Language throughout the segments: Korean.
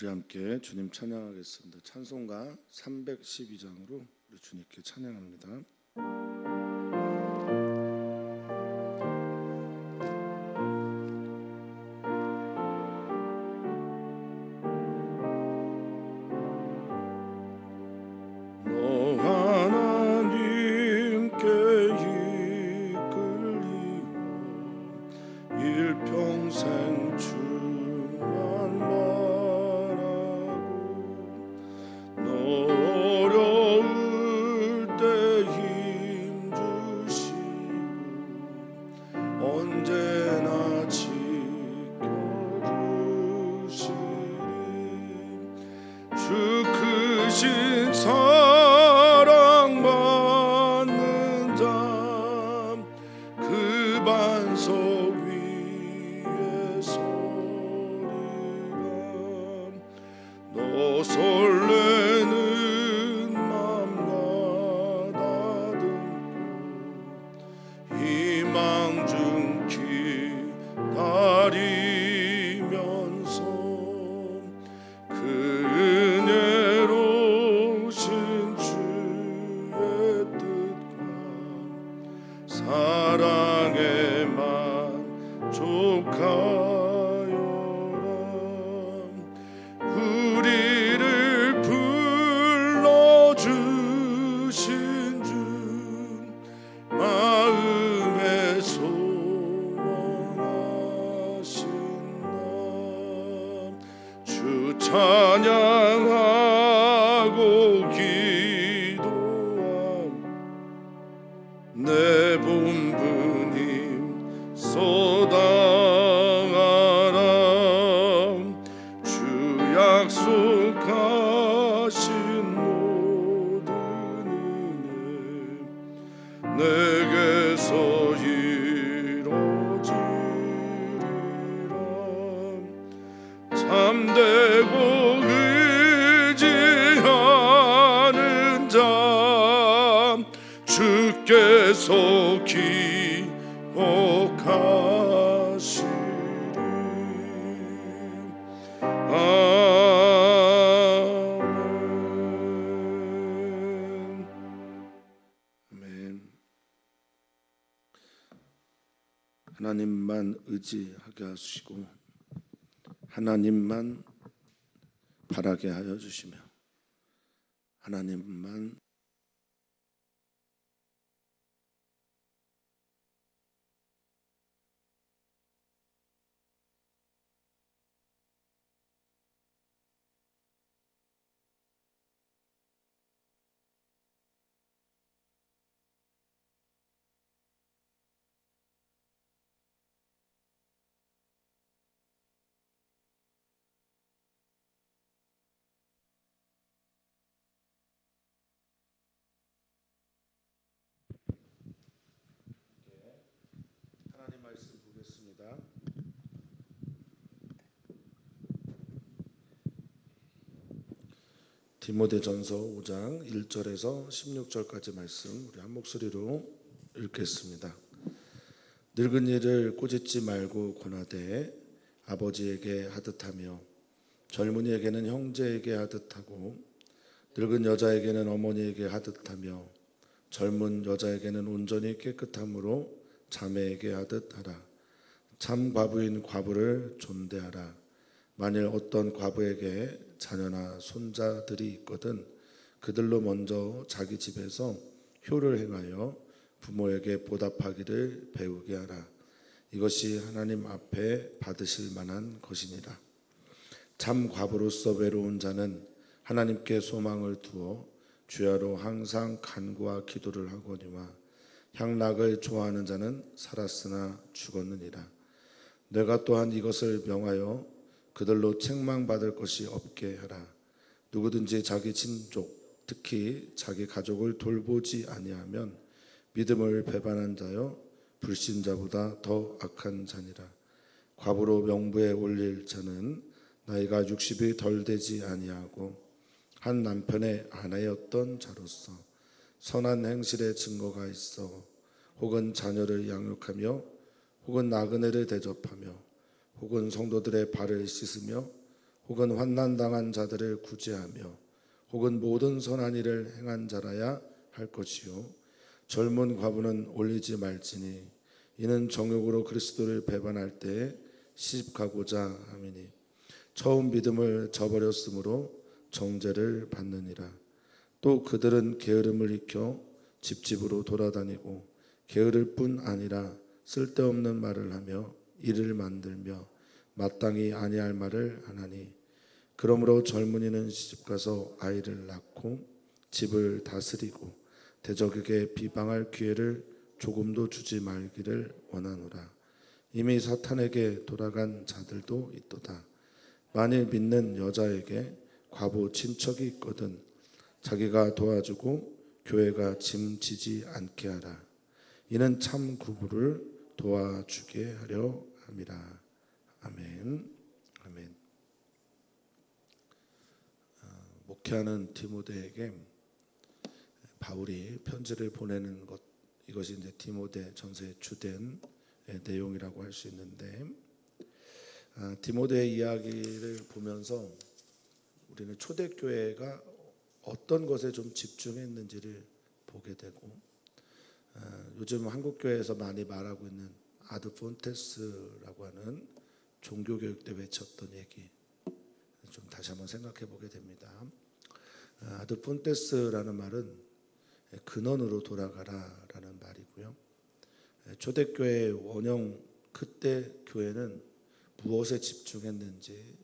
우리 함께 주님 찬양하겠습니다. 찬송가 312장으로 우리 주님께 찬양합니다. 일평생 주만 바라고 너 어려울 때 힘 주시고 언제나 지켜주시리 주 크신 사랑 받는 자 그 반석 너 설레는 맘 가다듬고 희망 중 기다리면서 그 은혜로우신 주의 뜻과 사랑에 만족하 우리를 불러주신 주 마음에 소원하신 날 주 찬양하고 기도함 내 본분임 쏟아가라 약속하신 모든 은혜 내게서 이루어지리라 참되고 의지하는 자 주께서 기억하시리 하나님만 의지하게 하시고 하나님만 바라게 하여 주시며 하나님만 하나님 말씀 보겠습니다. 디모데전서 5장 1절에서 16절까지 말씀 우리 한 목소리로 읽겠습니다. 늙은 이를 꾸짖지 말고 권하되 아버지에게 하듯하며 젊은이에게는 형제에게 하듯하고 늙은 여자에게는 어머니에게 하듯하며 젊은 여자에게는 온전히 깨끗함으로 자매에게 하듯 하라. 참 과부인 과부를 존대하라. 만일 어떤 과부에게 자녀나 손자들이 있거든 그들로 먼저 자기 집에서 효를 행하여 부모에게 보답하기를 배우게 하라. 이것이 하나님 앞에 받으실 만한 것이니라. 참 과부로서 외로운 자는 하나님께 소망을 두어 주야로 항상 간구와 기도를 하거니와 향락을 좋아하는 자는 살았으나 죽었느니라. 내가 또한 이것을 명하여 그들로 책망받을 것이 없게 하라. 누구든지 자기 친족 특히 자기 가족을 돌보지 아니하면 믿음을 배반한 자여 불신자보다 더 악한 자니라. 과부로 명부에 올릴 자는 나이가 60이 덜 되지 아니하고 한 남편의 아내였던 자로서 선한 행실의 증거가 있어 혹은 자녀를 양육하며 혹은 나그네를 대접하며 혹은 성도들의 발을 씻으며 혹은 환난 당한 자들을 구제하며 혹은 모든 선한 일을 행한 자라야 할 것이요 젊은 과부는 올리지 말지니 이는 정욕으로 그리스도를 배반할 때에 시집가고자 함이니 처음 믿음을 저버렸으므로 정죄를 받느니라. 또 그들은 게으름을 익혀 집집으로 돌아다니고 게으를 뿐 아니라 쓸데없는 말을 하며 일을 만들며 마땅히 아니할 말을 하나니 그러므로 젊은이는 시집가서 아이를 낳고 집을 다스리고 대적에게 비방할 기회를 조금도 주지 말기를 원하노라. 이미 사탄에게 돌아간 자들도 있도다. 만일 믿는 여자에게 과부 친척이 있거든 자기가 도와주고 교회가 짐지지 않게 하라. 이는 참 구부를 도와주게 하려 함이라. 아멘. 아멘. 목회하는 디모데에게 바울이 편지를 보내는 것, 이것이 이제 디모데 전서의 주된 내용이라고 할 수 있는데, 디모데의 이야기를 보면서 우리는 초대교회가 어떤 것에 좀 집중했는지를 보게 되고, 요즘 한국교회에서 많이 말하고 있는 아드폰테스라고 하는 종교교육 때 외쳤던 얘기 좀 다시 한번 생각해 보게 됩니다. 아드폰테스라는 말은 근원으로 돌아가라라는 말이고요. 초대교회의 원형 그때 교회는 무엇에 집중했는지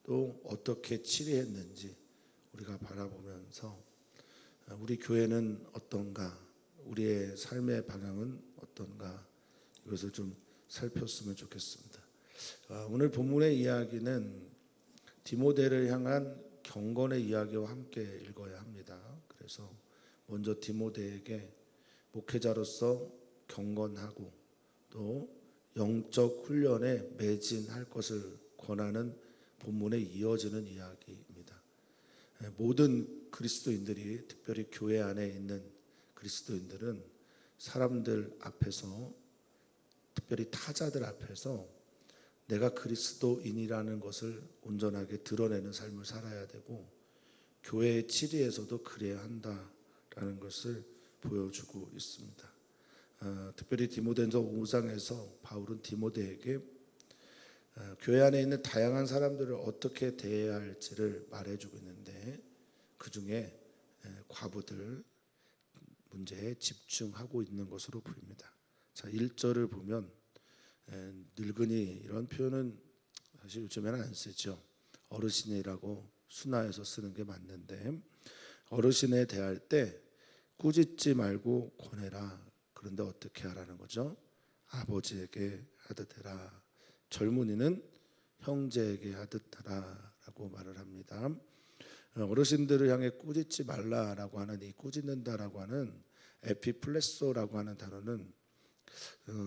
또 어떻게 치리했는지 우리가 바라보면서 우리 교회는 어떤가, 우리의 삶의 방향은 어떤가, 이것을 좀 살폈으면 좋겠습니다. 오늘 본문의 이야기는 디모데를 향한 경건의 이야기와 함께 읽어야 합니다. 그래서 먼저 디모데에게 목회자로서 경건하고 또 영적 훈련에 매진할 것을 권하는 본문에 이어지는 이야기입니다. 모든 그리스도인들이, 특별히 교회 안에 있는 그리스도인들은 사람들 앞에서, 특별히 타자들 앞에서 내가 그리스도인이라는 것을 온전하게 드러내는 삶을 살아야 되고, 교회의 치리에서도 그래야 한다라는 것을 보여주고 있습니다. 특별히 디모데전서 5장에서 바울은 디모데에게 교회 안에 있는 다양한 사람들을 어떻게 대해야 할지를 말해주고 있는데, 그 중에 과부들 문제에 집중하고 있는 것으로 보입니다. 자, 1절을 보면 늙은이, 이런 표현은 사실 요즘에는 안 쓰죠. 어르신이라고 순화해서 쓰는 게 맞는데, 어르신에 대할 때 꾸짖지 말고 권해라. 그런데 어떻게 하라는 거죠? 아버지에게 하듯 해라. 젊은이는 형제에게 하듯 하라 라고 말을 합니다. 어르신들을 향해 꾸짖지 말라라고 하는, 이 꾸짖는다라고 하는 에피플레소라고 하는 단어는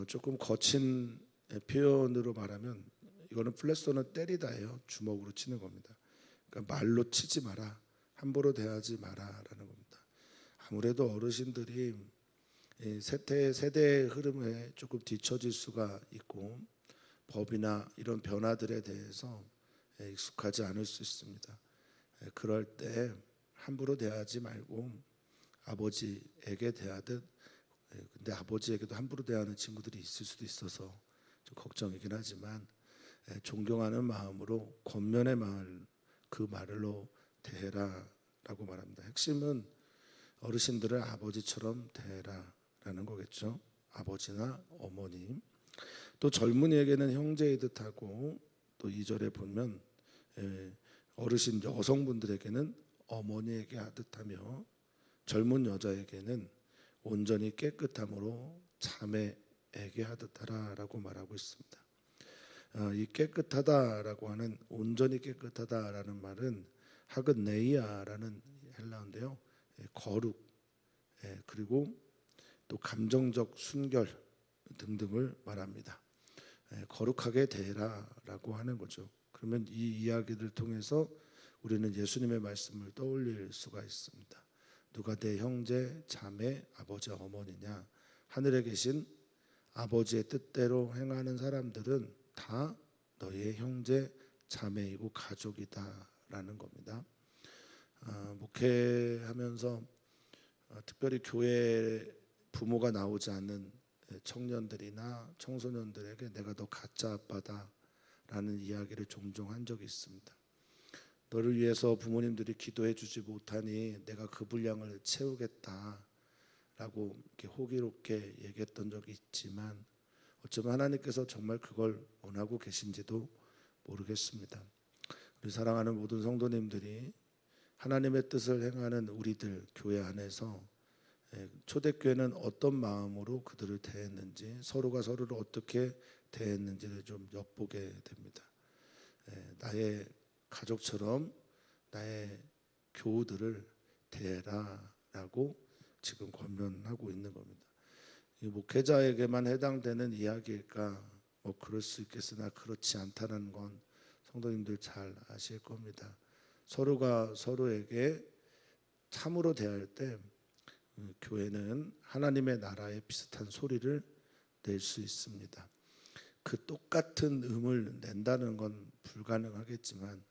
조금 거친 표현으로 말하면, 이거는 플레소는 때리다예요. 주먹으로 치는 겁니다. 그러니까 말로 치지 마라, 함부로 대하지 마라라는 겁니다. 아무래도 어르신들이 세대의 흐름에 조금 뒤처질 수가 있고, 법이나 이런 변화들에 대해서 익숙하지 않을 수 있습니다. 그럴 때 함부로 대하지 말고 아버지에게 대하듯, 근데 아버지에게도 함부로 대하는 친구들이 있을 수도 있어서 좀 걱정이긴 하지만, 존경하는 마음으로 권면의 말, 그 말로 대해라 라고 말합니다. 핵심은 어르신들을 아버지처럼 대해라라는 거겠죠. 아버지나 어머니. 또 젊은이에게는 형제이듯 하고, 또 2절에 보면 어르신 여성분들에게는 어머니에게 하듯 하며, 젊은 여자에게는 온전히 깨끗함으로 자매에게 하듯 하라라고 말하고 있습니다. 이 깨끗하다라고 하는, 온전히 깨끗하다라는 말은 하그네이아라는 헬라어인데요, 거룩, 그리고 또 감정적 순결 등등을 말합니다. 거룩하게 대해라라고 하는 거죠. 그러면 이 이야기를 통해서 우리는 예수님의 말씀을 떠올릴 수가 있습니다. 누가 내 형제, 자매, 아버지, 어머니냐? 하늘에 계신 아버지의 뜻대로 행하는 사람들은 다 너희의 형제, 자매이고 가족이다라는 겁니다. 목회하면서 특별히 교회 부모가 나오지 않는 청년들이나 청소년들에게 내가 너 가짜 아빠다라는 이야기를 종종 한 적이 있습니다. 너를 위해서 부모님들이 기도해 주지 못하니 내가 그 분량을 채우겠다라고 이렇게 호기롭게 얘기했던 적이 있지만 어쩌면 하나님께서 정말 그걸 원하고 계신지도 모르겠습니다. 우리 사랑하는 모든 성도님들이 하나님의 뜻을 행하는 우리들 교회 안에서 초대교회는 어떤 마음으로 그들을 대했는지, 서로가 서로를 어떻게 대했는지를 좀 엿보게 됩니다. 나의 가족처럼 나의 교우들을 대해라라고 지금 권면하고 있는 겁니다. 이 목회자에게만 해당되는 이야기일까? 뭐 그럴 수 있겠으나 그렇지 않다는 건 성도님들 잘 아실 겁니다. 서로가 서로에게 참으로 대할 때 교회는 하나님의 나라에 비슷한 소리를 낼 수 있습니다. 그 똑같은 음을 낸다는 건 불가능하겠지만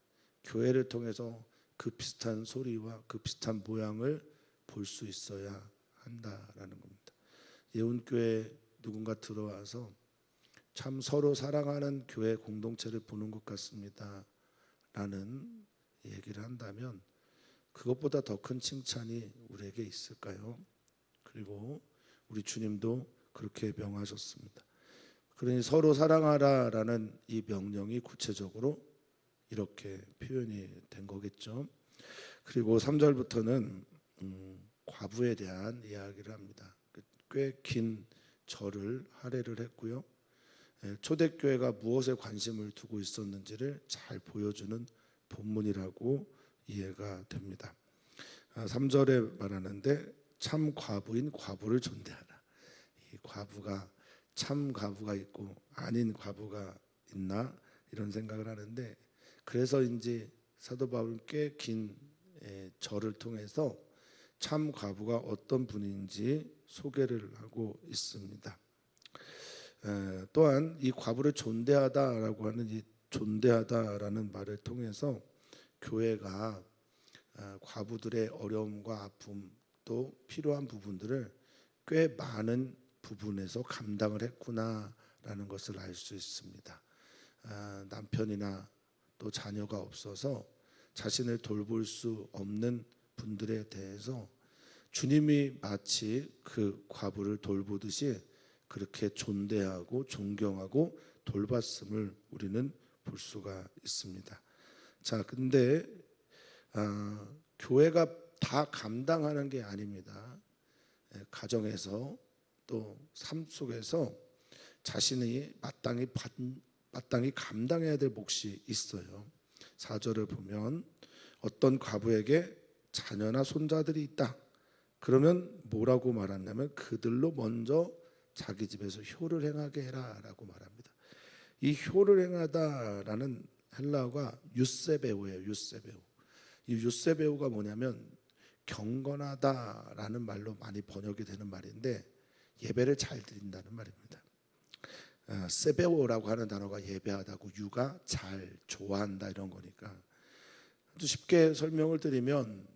교회를 통해서 그 비슷한 소리와 그 비슷한 모양을 볼 수 있어야 한다라는 겁니다. 예운교회 누군가 들어와서 참 서로 사랑하는 교회 공동체를 보는 것 같습니다 라는 얘기를 한다면 그것보다 더 큰 칭찬이 우리에게 있을까요? 그리고 우리 주님도 그렇게 명하셨습니다. 그러니 서로 사랑하라라는 이 명령이 구체적으로 이렇게 표현이 된 거겠죠. 그리고 3절부터는 과부에 대한 이야기를 합니다. 꽤 긴 절을 할애를 했고요. 초대교회가 무엇에 관심을 두고 있었는지를 잘 보여주는 본문이라고 이해가 됩니다. 3절에 말하는데 참 과부인 과부를 존대하라. 이 과부가 참 과부가 있고 아닌 과부가 있나 이런 생각을 하는데 그래서인지 사도 바울은 꽤 긴 절을 통해서 참 과부가 어떤 분인지 소개를 하고 있습니다. 또한 이 과부를 존대하다라고 하는 이 존대하다라는 말을 통해서 교회가 과부들의 어려움과 아픔 또 필요한 부분들을 꽤 많은 부분에서 감당을 했구나라는 것을 알 수 있습니다. 남편이나 또 자녀가 없어서 자신을 돌볼 수 없는 분들에 대해서 주님이 마치 그 과부를 돌보듯이 그렇게 존대하고 존경하고 돌봤음을 우리는 볼 수가 있습니다. 자, 근데 교회가 다 감당하는 게 아닙니다. 가정에서 또 삶 속에서 자신이 마땅히 감당해야 될 몫이 있어요. 4절을 보면 어떤 과부에게 자녀나 손자들이 있다. 그러면 뭐라고 말하냐면 그들로 먼저 자기 집에서 효를 행하게 해라라고 말합니다. 이 효를 행하다라는 헬라어가 유세베오예요. 유세베오. 이 유세베오가 뭐냐면 경건하다라는 말로 많이 번역이 되는 말인데 예배를 잘 드린다는 말입니다. 세베오라고 하는 단어가 예배하다고 유가 잘 좋아한다 이런 거니까 아주 쉽게 설명을 드리면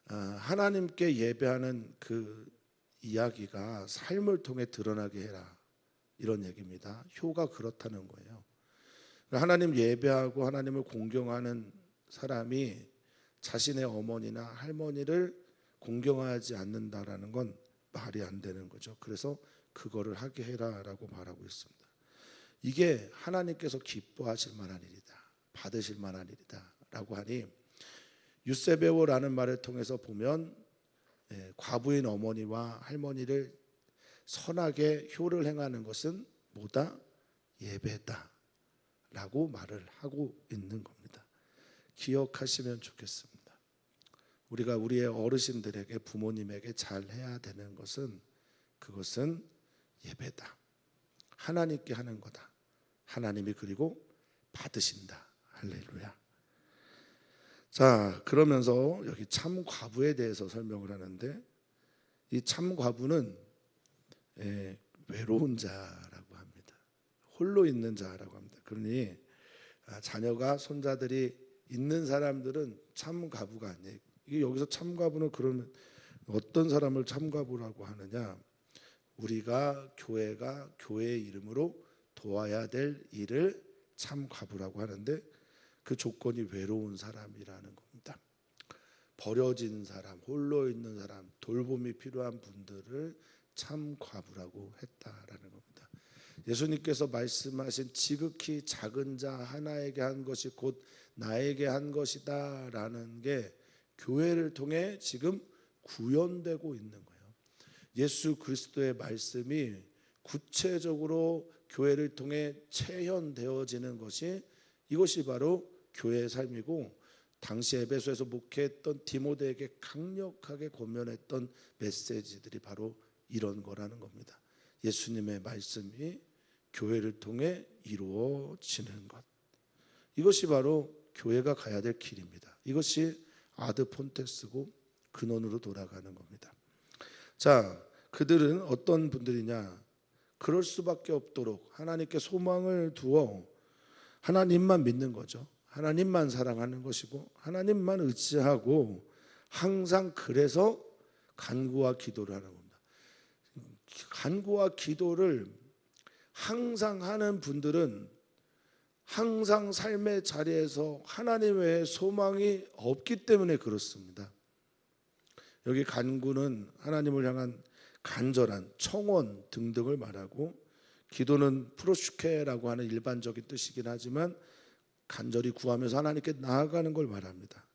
하나님께 예배하는 그 이야기가 삶을 통해 드러나게 해라 이런 얘기입니다. 효가 그렇다는 거예요. 하나님 예배하고 하나님을 공경하는 사람이 자신의 어머니나 할머니를 공경하지 않는다라는 건 말이 안 되는 거죠. 그래서 그거를 하게 해라라고 말하고 있습니다. 이게 하나님께서 기뻐하실 만한 일이다. 받으실 만한 일이다 라고 하니 유세베오라는 말을 통해서 보면 과부인 어머니와 할머니를 선하게 효를 행하는 것은 뭐다? 예배다 라고 말을 하고 있는 겁니다. 기억하시면 좋겠습니다. 우리가 우리의 어르신들에게 부모님에게 잘해야 되는 것은 그것은 예배다. 하나님께 하는 거다. 하나님이 그리고 받으신다. 할렐루야. 자, 그러면서 여기 참 과부에 대해서 설명을 하는데 이 참 과부는 외로운 자라고 합니다. 홀로 있는 자라고 합니다. 그러니 자녀가 손자들이 있는 사람들은 참가부가 아니에요. 이게 여기서 참가부는 그러면 어떤 사람을 참가부라고 하느냐? 우리가 교회가 교회의 이름으로 도와야 될 일을 참가부라고 하는데 그 조건이 외로운 사람이라는 겁니다. 버려진 사람, 홀로 있는 사람, 돌봄이 필요한 분들을 참과부라고 했다라는 겁니다. 예수님께서 말씀하신 지극히 작은 자 하나에게 한 것이 곧 나에게 한 것이다 라는 게 교회를 통해 지금 구현되고 있는 거예요. 예수 그리스도의 말씀이 구체적으로 교회를 통해 체현되어지는 것이 이것이 바로 교회의 삶이고 당시 에베소에서 목회했던 디모데에게 강력하게 권면했던 메시지들이 바로 이런 거라는 겁니다. 예수님의 말씀이 교회를 통해 이루어지는 것. 이것이 바로 교회가 가야 될 길입니다. 이것이 아드 폰테스고 근원으로 돌아가는 겁니다. 자, 그들은 어떤 분들이냐? 그럴 수밖에 없도록 하나님께 소망을 두어 하나님만 믿는 거죠. 하나님만 사랑하는 것이고 하나님만 의지하고 항상 그래서 간구와 기도를 하는 겁니다. 간구와 기도를 항상 하는 분들은 항상 삶의 자리에서 하나님 외에 소망이 없기 때문에 그렇습니다. 여기 간구는 하나님을 향한 간절한 청원 등등을 말하고 기도는 프로슈케라고 하는 일반적인 뜻이긴 하지만 간절히 구하면서 하나님께 나아가는 걸 말합니다.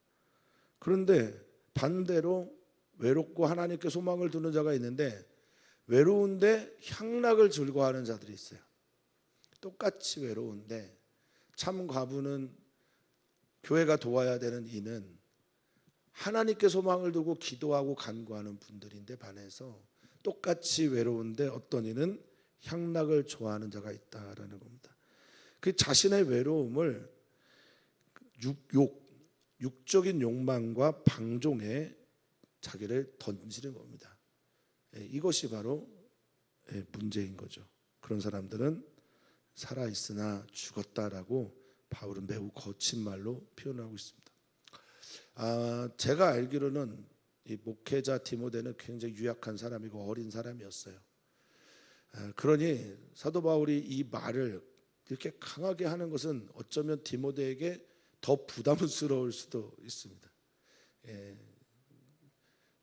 그런데 반대로 외롭고 하나님께 소망을 두는 자가 있는데 외로운데 향락을 즐거워하는 자들이 있어요. 똑같이 외로운데 참 과부는 교회가 도와야 되는 이는 하나님께 소망을 두고 기도하고 간구하는 분들인데 반해서 똑같이 외로운데 어떤 이는 향락을 좋아하는 자가 있다라는 겁니다. 그 자신의 외로움을 육적인 욕망과 방종에 자기를 던지는 겁니다. 이것이 바로 문제인 거죠. 그런 사람들은 살아있으나 죽었다라고 바울은 매우 거친 말로 표현하고 있습니다. 제가 알기로는 이 목회자 디모데는 굉장히 유약한 사람이고 어린 사람이었어요. 그러니 사도 바울이 이 말을 이렇게 강하게 하는 것은 어쩌면 디모데에게 더 부담스러울 수도 있습니다.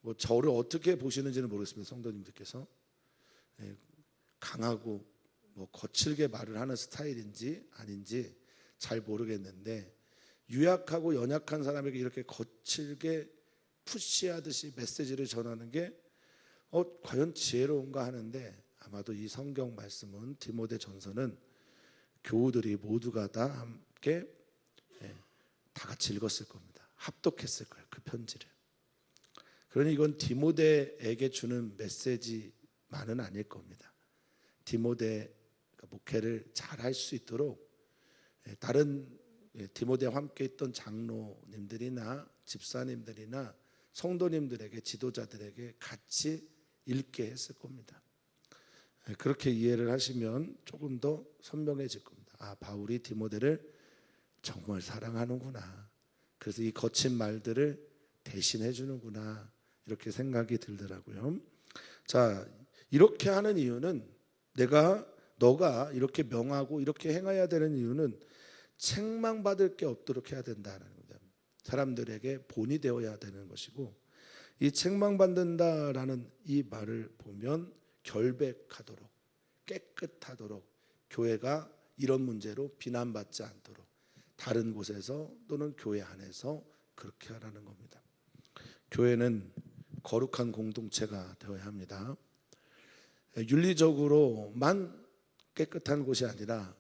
뭐 저를 어떻게 보시는지는 모르겠습니다. 성도님들께서 강하고 뭐 거칠게 말을 하는 스타일인지 아닌지 잘 모르겠는데 유약하고 연약한 사람에게 이렇게 거칠게 푸시하듯이 메시지를 전하는 게 과연 지혜로운가 하는데 아마도 이 성경 말씀은 디모데 전서는 교우들이 모두가 다 함께 다 같이 읽었을 겁니다. 합독했을 거예요. 그 편지를. 그러니 이건 디모데에게 주는 메시지만은 아닐 겁니다. 디모데 목회를 잘 할 수 있도록 다른 디모데와 함께 있던 장로님들이나 집사님들이나 성도님들에게 지도자들에게 같이 읽게 했을 겁니다. 그렇게 이해를 하시면 조금 더 선명해질 겁니다. 바울이 디모데를 정말 사랑하는구나. 그래서 이 거친 말들을 대신해 주는구나. 이렇게 생각이 들더라고요. 자, 이렇게 하는 이유는 너가 이렇게 명하고 이렇게 행해야 되는 이유는 책망받을 게 없도록 해야 된다는 겁니다. 사람들에게 본이 되어야 되는 것이고 이 책망받는다라는 이 말을 보면 결백하도록 깨끗하도록 교회가 이런 문제로 비난받지 않도록 다른 곳에서 또는 교회 안에서 그렇게 하라는 겁니다. 교회는 거룩한 공동체가 되어야 합니다. 윤리적으로만 깨끗한 곳이 아니라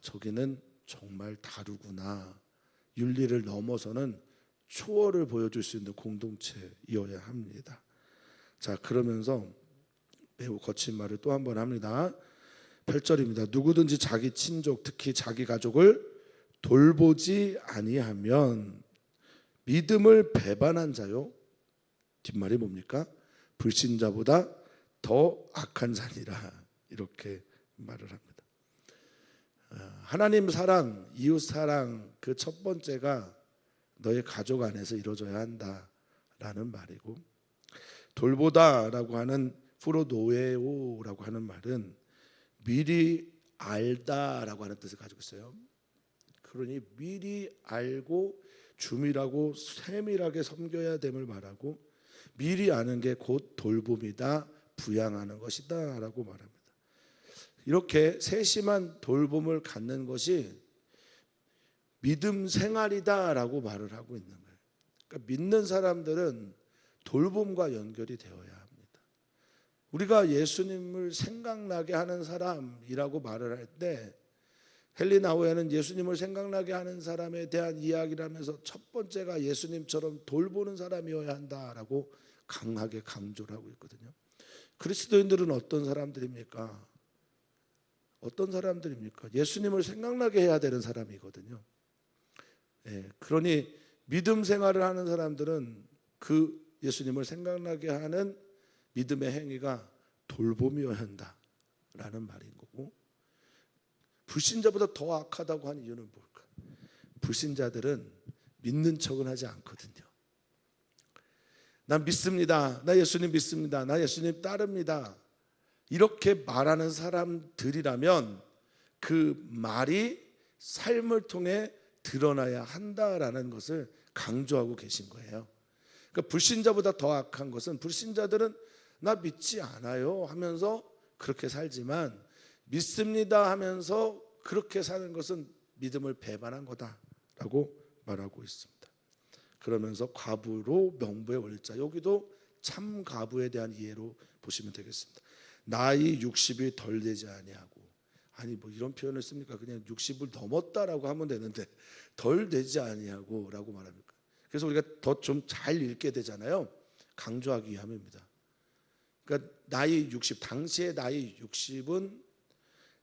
저기는 정말 다르구나. 윤리를 넘어서는 초월을 보여줄 수 있는 공동체이어야 합니다. 자, 그러면서 매우 거친 말을 또 한 번 합니다. 8절입니다. 누구든지 자기 친족 특히 자기 가족을 돌보지 아니하면 믿음을 배반한 자요. 뒷말이 뭡니까? 불신자보다 더 악한 자니라. 이렇게 말을 합니다. 하나님 사랑, 이웃 사랑 그 첫 번째가 너의 가족 안에서 이루어져야 한다라는 말이고, 돌보다라고 하는 프로노에오라고 하는 말은 미리 알다라고 하는 뜻을 가지고 있어요. 그러니 미리 알고 주밀하고 세밀하게 섬겨야 됨을 말하고, 미리 아는 게 곧 돌봄이다, 부양하는 것이다 라고 말합니다. 이렇게 세심한 돌봄을 갖는 것이 믿음 생활이다 라고 말을 하고 있는 거예요. 그러니까 믿는 사람들은 돌봄과 연결이 되어야 합니다. 우리가 예수님을 생각나게 하는 사람이라고 말을 할 때, 헨리 나우에는 예수님을 생각나게 하는 사람에 대한 이야기를 하면서 첫 번째가 예수님처럼 돌보는 사람이어야 한다라고 강하게 강조를 하고 있거든요. 그리스도인들은 어떤 사람들입니까? 어떤 사람들입니까? 예수님을 생각나게 해야 되는 사람이거든요. 그러니 믿음 생활을 하는 사람들은 그 예수님을 생각나게 하는 믿음의 행위가 돌봄이어야 한다라는 말인 거고, 불신자보다 더 악하다고 하는 이유는 뭘까? 불신자들은 믿는 척은 하지 않거든요. 난 믿습니다. 나 예수님 믿습니다. 나 예수님 따릅니다. 이렇게 말하는 사람들이라면 그 말이 삶을 통해 드러나야 한다라는 것을 강조하고 계신 거예요. 그러니까 불신자보다 더 악한 것은, 불신자들은 나 믿지 않아요 하면서 그렇게 살지만, 믿습니다 하면서 그렇게 사는 것은 믿음을 배반한 거다라고 말하고 있습니다. 그러면서 과부로 명부에 올릴 자, 여기도 참 과부에 대한 이해로 보시면 되겠습니다. 나이 60이 덜 되지 아니하고, 아니 뭐 이런 표현을 씁니까? 그냥 60을 넘었다라고 하면 되는데 덜 되지 아니하고 라고 말합니까? 그래서 우리가 더 좀 잘 읽게 되잖아요. 강조하기 위함입니다. 그러니까 나이 60, 당시의 나이 60은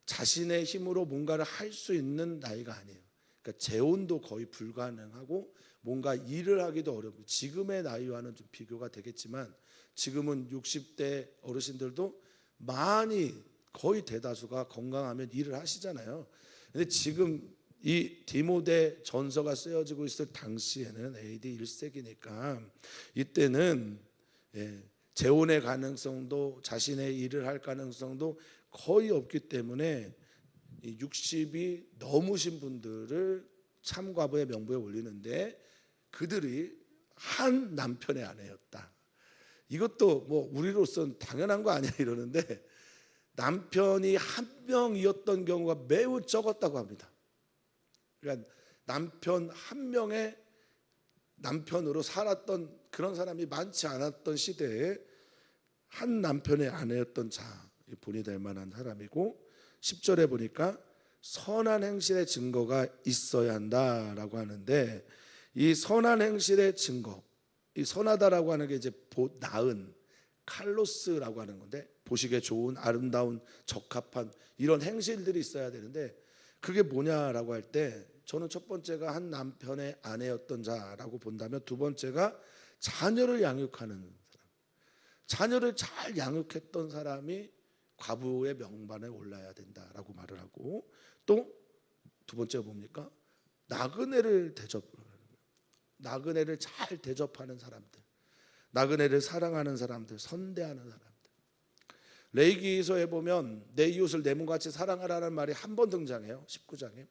자신의 힘으로 뭔가를 할 수 있는 나이가 아니에요. 그러니까 재혼도 거의 불가능하고 뭔가 일을 하기도 어렵고, 지금의 나이와는 좀 비교가 되겠지만 지금은 60대 어르신들도 많이, 거의 대다수가 건강하면 일을 하시잖아요. 근데 지금 이 디모데 전서가 쓰여지고 있을 당시에는 AD 1세기니까 이때는 재혼의 가능성도, 자신의 일을 할 가능성도 거의 없기 때문에 60이 넘으신 분들을 참과부의 명부에 올리는데, 그들이 한 남편의 아내였다. 이것도 뭐 우리로서는 당연한 거 아니야 이러는데, 남편이 한 명이었던 경우가 매우 적었다고 합니다. 그러니까 남편 한 명의 남편으로 살았던 그런 사람이 많지 않았던 시대에 한 남편의 아내였던 자, 본이 될 만한 사람이고, 10절에 보니까 선한 행실의 증거가 있어야 한다라고 하는데, 이 선한 행실의 증거, 이 선하다라고 하는 게 이제 나은, 칼로스라고 하는 건데, 보시기에 좋은, 아름다운, 적합한 이런 행실들이 있어야 되는데, 그게 뭐냐라고 할 때, 저는 첫 번째가 한 남편의 아내였던 자라고 본다면, 두 번째가 자녀를 양육하는 사람, 자녀를 잘 양육했던 사람이 과부의 명반에 올라야 된다라고 말을 하고, 또 두 번째가 뭡니까? 나그네를 나그네를 잘 대접하는 사람들, 나그네를 사랑하는 사람들, 선대하는 사람들. 레위기서에 보면 내 이웃을 내 몸같이 사랑하라는 말이 한 번 등장해요. 19장에.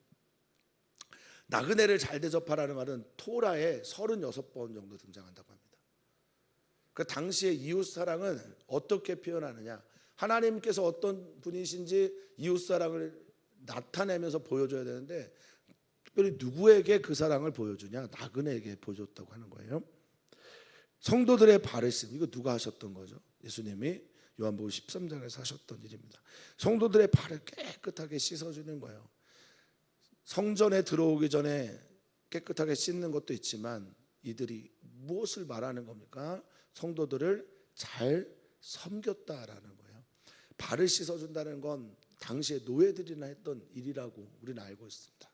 나그네를 잘 대접하라는 말은 토라에 36번 정도 등장한다고 합니다. 그 당시의 이웃 사랑은 어떻게 표현하느냐, 하나님께서 어떤 분이신지 이웃 사랑을 나타내면서 보여줘야 되는데, 특별히 누구에게 그 사랑을 보여주냐? 나그네에게 보여줬다고 하는 거예요. 성도들의 발을 씻음, 이거 누가 하셨던 거죠? 예수님이 요한복음 13장에서 하셨던 일입니다. 성도들의 발을 깨끗하게 씻어주는 거예요. 성전에 들어오기 전에 깨끗하게 씻는 것도 있지만, 이들이 무엇을 말하는 겁니까? 성도들을 잘 섬겼다라는 거예요. 발을 씻어준다는 건 당시에 노예들이나 했던 일이라고 우리는 알고 있습니다.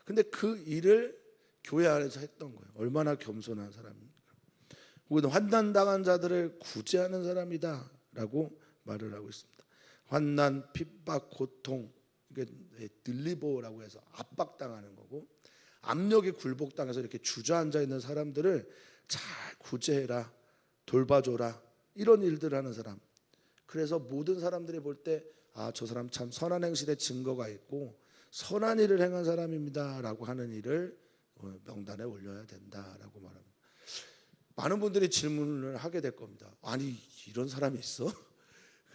근데 그 일을 교회 안에서 했던 거예요. 얼마나 겸손한 사람입니까? 우리는 환난당한 자들을 구제하는 사람이다 라고 말을 하고 있습니다. 환난, 핍박, 고통, 이게 들리보라고 해서 압박당하는 거고, 압력에 굴복당해서 이렇게 주저앉아 있는 사람들을 잘 구제해라, 돌봐줘라, 이런 일들을 하는 사람. 그래서 모든 사람들이 볼 때 저 사람 참 선한 행실의 증거가 있고 선한 일을 행한 사람입니다라고 하는 일을 명단에 올려야 된다라고 말합니다. 많은 분들이 질문을 하게 될 겁니다. 아니, 이런 사람이 있어?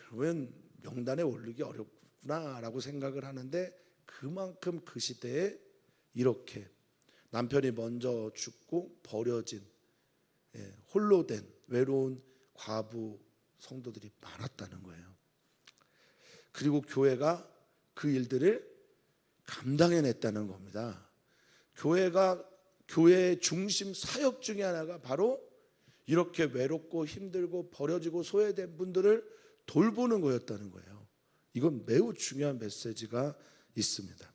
그러면 명단에 올리기 어렵구나라고 생각을 하는데, 그만큼 그 시대에 이렇게 남편이 먼저 죽고 버려진, 홀로 된 외로운 과부 성도들이 많았다는 거예요. 그리고 교회가 그 일들을 감당해냈다는 겁니다. 교회의 중심 사역 중에 하나가 바로 이렇게 외롭고 힘들고 버려지고 소외된 분들을 돌보는 거였다는 거예요. 이건 매우 중요한 메시지가 있습니다.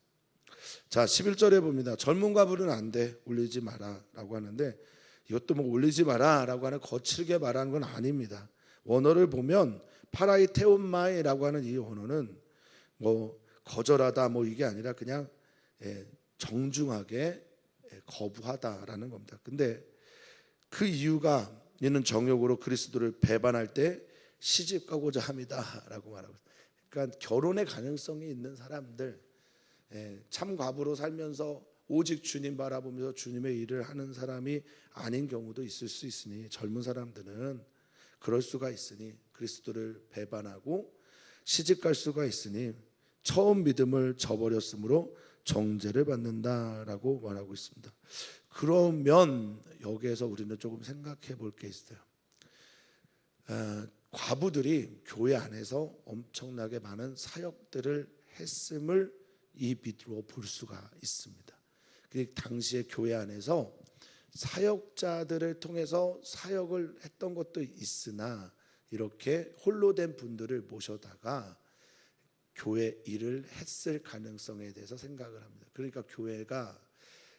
자, 11절에 봅니다. 젊은 과부는 안 돼, 올리지 마라 라고 하는데, 이것도 뭐 올리지 마라 라고 하는 거칠게 말하는 건 아닙니다. 원어를 보면 파라이테온마이라고 하는 이 원어는 뭐 거절하다 뭐 이게 아니라 그냥 정중하게 거부하다라는 겁니다. 근데 그 이유가 이는 정욕으로 그리스도를 배반할 때 시집 가고자 합니다라고 말하고 있습니다. 그러니까 결혼의 가능성이 있는 사람들, 참 과부로 살면서 오직 주님 바라보면서 주님의 일을 하는 사람이 아닌 경우도 있을 수 있으니, 젊은 사람들은 그럴 수가 있으니 그리스도를 배반하고 시집 갈 수가 있으니 처음 믿음을 저버렸으므로 정죄를 받는다라고 말하고 있습니다. 그러면 여기에서 우리는 조금 생각해 볼 게 있어요. 과부들이 교회 안에서 엄청나게 많은 사역들을 했음을 이 빛으로 볼 수가 있습니다. 그 당시에 교회 안에서 사역자들을 통해서 사역을 했던 것도 있으나, 이렇게 홀로 된 분들을 모셔다가 교회 일을 했을 가능성에 대해서 생각을 합니다. 그러니까 교회가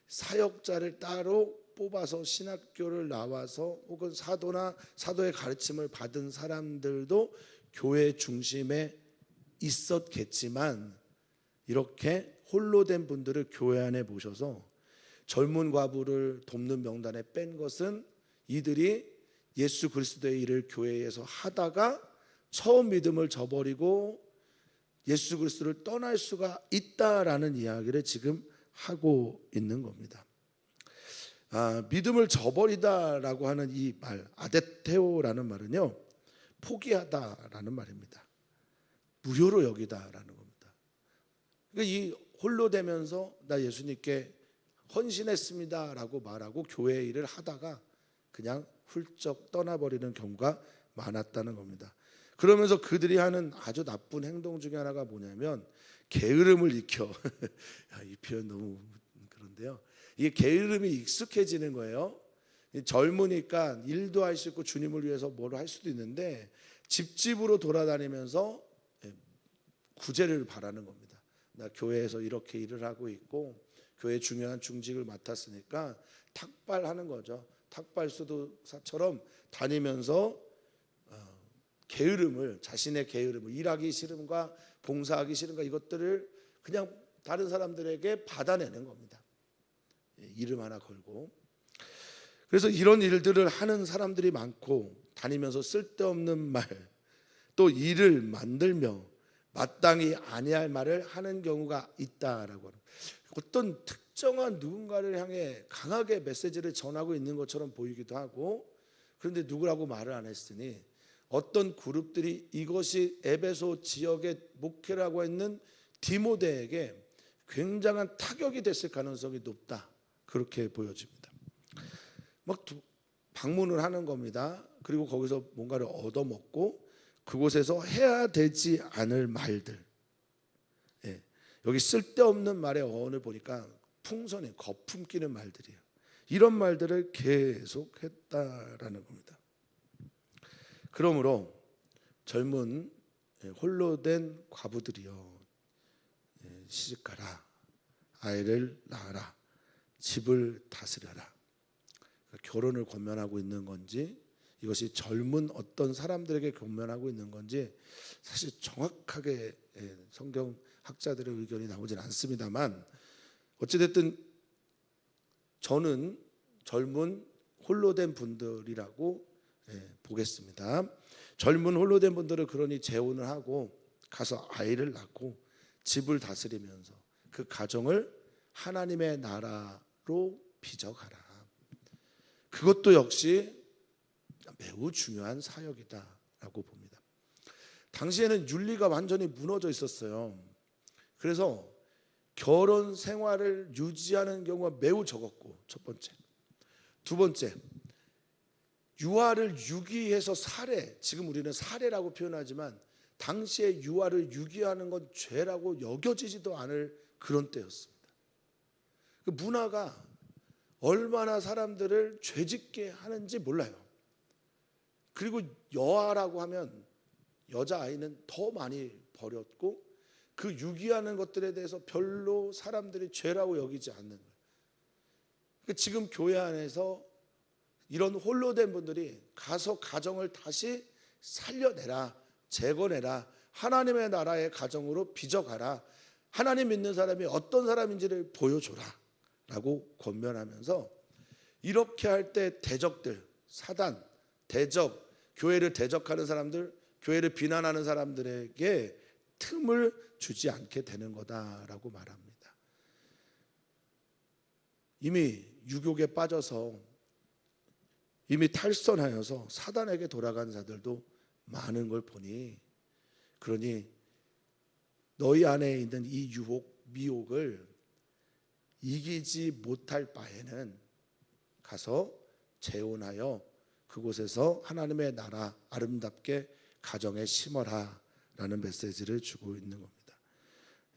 사역자를 따로 뽑아서 신학교를 나와서 혹은 사도의 가르침을 받은 사람들도 교회 중심에 있었겠지만, 이렇게 홀로 된 분들을 교회 안에 모셔서 젊은 과부를 돕는 명단에 뺀 것은 이들이 예수 그리스도의 일을 교회에서 하다가 처음 믿음을 저버리고 예수 그리스도를 떠날 수가 있다라는 이야기를 지금 하고 있는 겁니다. 믿음을 저버리다라고 하는 이 말, 아데테오라는 말은요, 포기하다라는 말입니다. 무효로 여기다라는 겁니다. 그러니까 이 홀로 되면서 나 예수님께 헌신했습니다라고 말하고 교회 일을 하다가 그냥 훌쩍 떠나버리는 경우가 많았다는 겁니다. 그러면서 그들이 하는 아주 나쁜 행동 중에 하나가 뭐냐면 게으름을 익혀. 이 표현 너무 그런데요. 이게 게으름이 익숙해지는 거예요. 젊으니까 일도 할 수 있고 주님을 위해서 뭘 할 수도 있는데 집집으로 돌아다니면서 구제를 바라는 겁니다. 나 교회에서 이렇게 일을 하고 있고 교회 중요한 중직을 맡았으니까 탁발하는 거죠. 탁발수도사처럼 다니면서 게으름을, 자신의 게으름을, 일하기 싫음과 봉사하기 싫음과 이것들을 그냥 다른 사람들에게 받아내는 겁니다. 이름 하나 걸고. 그래서 이런 일들을 하는 사람들이 많고, 다니면서 쓸데없는 말, 또 일을 만들며 마땅히 아니할 말을 하는 경우가 있다라고 합니다. 어떤 특정한 누군가를 향해 강하게 메시지를 전하고 있는 것처럼 보이기도 하고, 그런데 누구라고 말을 안 했으니 어떤 그룹들이 이것이 에베소 지역의 목회라고 했는 디모데에게 굉장한 타격이 됐을 가능성이 높다, 그렇게 보여집니다. 막 방문을 하는 겁니다. 그리고 거기서 뭔가를 얻어먹고 그곳에서 해야 되지 않을 말들, 여기 쓸데없는 말의 어원을 보니까 풍선이 거품 끼는 말들이에요. 이런 말들을 계속 했다라는 겁니다. 그러므로 젊은 홀로 된 과부들이여, 시집가라, 아이를 낳아라, 집을 다스려라. 결혼을 권면하고 있는 건지, 이것이 젊은 어떤 사람들에게 권면하고 있는 건지 사실 정확하게 성경 학자들의 의견이 나오진 않습니다만 어찌됐든 저는 젊은 홀로 된 분들이라고 보겠습니다. 젊은 홀로 된 분들은 그러니 재혼을 하고 가서 아이를 낳고 집을 다스리면서 그 가정을 하나님의 나라로 빚어가라. 그것도 역시 매우 중요한 사역이다라고 봅니다. 당시에는 윤리가 완전히 무너져 있었어요. 그래서 결혼 생활을 유지하는 경우가 매우 적었고, 첫 번째. 두 번째, 유아를 유기해서 살해, 지금 우리는 살해라고 표현하지만 당시에 유아를 유기하는 건 죄라고 여겨지지도 않을 그런 때였습니다. 그 문화가 얼마나 사람들을 죄짓게 하는지 몰라요. 그리고 여아라고 하면 여자아이는 더 많이 버렸고 그 유기하는 것들에 대해서 별로 사람들이 죄라고 여기지 않는 거예요. 그러니까 지금 교회 안에서 이런 홀로 된 분들이 가서 가정을 다시 살려내라, 재건해라, 하나님의 나라의 가정으로 빚어가라, 하나님 믿는 사람이 어떤 사람인지를 보여줘라 라고 권면하면서 이렇게 할 때 대적들, 사단, 대적, 교회를 대적하는 사람들, 교회를 비난하는 사람들에게 틈을 주지 않게 되는 거다라고 말합니다. 이미 유혹에 빠져서 이미 탈선하여서 사단에게 돌아간 자들도 많은 걸 보니, 그러니 너희 안에 있는 이 유혹, 미혹을 이기지 못할 바에는 가서 재혼하여 그곳에서 하나님의 나라 아름답게 가정에 심어라 라는 메시지를 주고 있는 겁니다.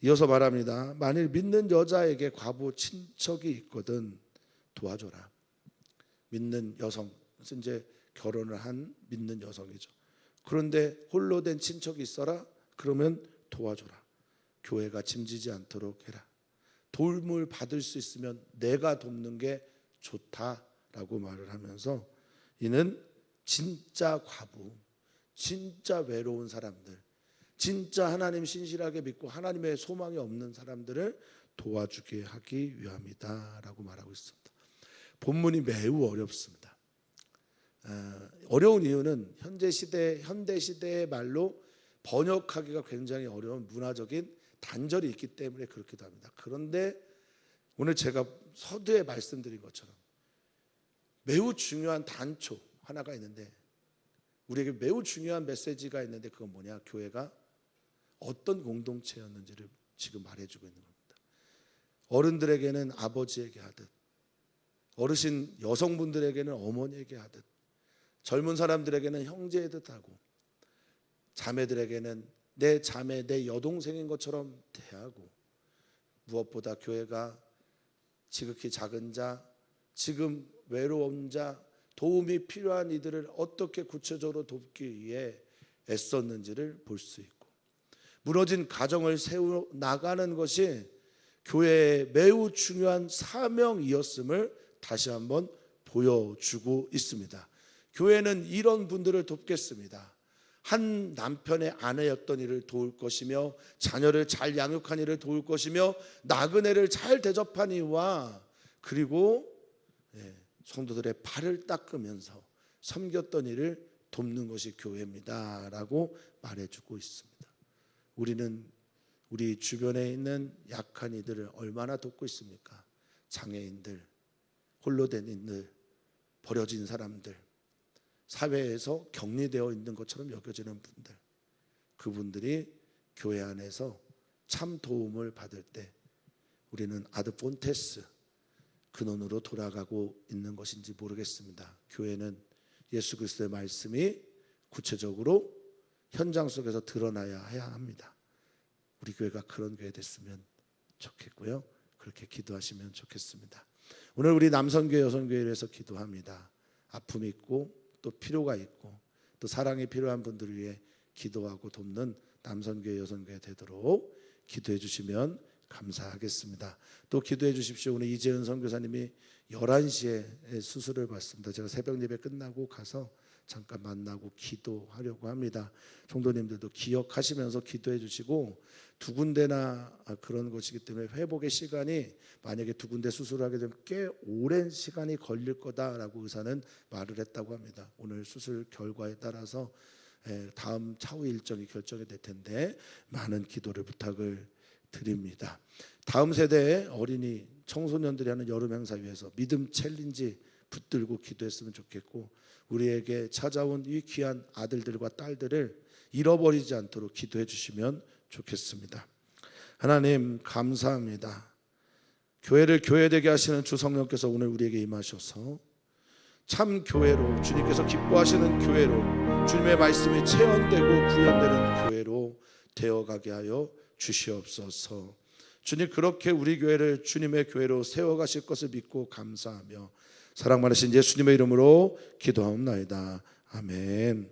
이어서 말합니다. 만일 믿는 여자에게 과부 친척이 있거든 도와줘라. 믿는 여성, 이제 결혼을 한 믿는 여성이죠. 그런데 홀로 된 친척이 있어라? 그러면 도와줘라. 교회가 짐지지 않도록 해라. 도움을 받을 수 있으면 내가 돕는 게 좋다라고 말을 하면서 이는 진짜 과부, 진짜 외로운 사람들, 진짜 하나님 신실하게 믿고 하나님의 소망이 없는 사람들을 도와주게 하기 위함이다라고 말하고 있습니다. 본문이 매우 어렵습니다. 어려운 이유는 현대 시대의 말로 번역하기가 굉장히 어려운 문화적인 단절이 있기 때문에 그렇기도 합니다. 그런데 오늘 제가 서두에 말씀드린 것처럼 매우 중요한 단초 하나가 있는데, 우리에게 매우 중요한 메시지가 있는데, 그건 뭐냐? 교회가 어떤 공동체였는지를 지금 말해주고 있는 겁니다. 어른들에게는 아버지에게 하듯, 어르신 여성분들에게는 어머니에게 하듯, 젊은 사람들에게는 형제이듯 하고, 자매들에게는 내 자매, 내 여동생인 것처럼 대하고, 무엇보다 교회가 지극히 작은 자, 지금 외로운 자, 도움이 필요한 이들을 어떻게 구체적으로 돕기 위해 애썼는지를 볼 수 있고, 무너진 가정을 세워 나가는 것이 교회의 매우 중요한 사명이었음을 다시 한번 보여주고 있습니다. 교회는 이런 분들을 돕겠습니다. 한 남편의 아내였던 이를 도울 것이며, 자녀를 잘 양육한 이를 도울 것이며, 나그네를 잘 대접한 이와, 그리고 성도들의 발을 닦으면서 섬겼던 이를 돕는 것이 교회입니다 라고 말해주고 있습니다. 우리는 우리 주변에 있는 약한 이들을 얼마나 돕고 있습니까? 장애인들, 홀로 된 이들, 버려진 사람들, 사회에서 격리되어 있는 것처럼 여겨지는 분들, 그분들이 교회 안에서 참 도움을 받을 때 우리는 아드 폰테스 근원으로 돌아가고 있는 것인지 모르겠습니다. 교회는 예수 그리스도의 말씀이 구체적으로 현장 속에서 드러나야 해야 합니다. 우리 교회가 그런 교회 됐으면 좋겠고요. 그렇게 기도하시면 좋겠습니다. 오늘 우리 남성교회, 여성교회를 위해서 기도합니다. 아픔이 있고 또 필요가 있고 또 사랑이 필요한 분들을 위해 기도하고 돕는 남성교회, 여성교회 되도록 기도해 주시면 감사하겠습니다. 또 기도해 주십시오. 오늘 이재은 선교사님이 11시에 수술을 받습니다. 제가 새벽 예배 끝나고 가서 잠깐 만나고 기도하려고 합니다. 성도님들도 기억하시면서 기도해 주시고, 두 군데나 그런 것이기 때문에 회복의 시간이 만약에 두 군데 수술하게 되면 꽤 오랜 시간이 걸릴 거다라고 의사는 말을 했다고 합니다. 오늘 수술 결과에 따라서 다음 차후 일정이 결정이 될 텐데 많은 기도를 부탁을 드립니다. 다음 세대의 어린이 청소년들이 하는 여름 행사 위해서 믿음 챌린지 붙들고 기도했으면 좋겠고, 우리에게 찾아온 이 귀한 아들들과 딸들을 잃어버리지 않도록 기도해 주시면 좋겠습니다. 하나님 감사합니다. 교회를 교회되게 하시는 주 성령께서 오늘 우리에게 임하셔서 참 교회로, 주님께서 기뻐하시는 교회로, 주님의 말씀이 체험되고 구현되는 교회로 되어가게 하여 주시옵소서. 주님, 그렇게 우리 교회를 주님의 교회로 세워가실 것을 믿고 감사하며 사랑 많으신 예수님의 이름으로 기도하옵나이다. 아멘.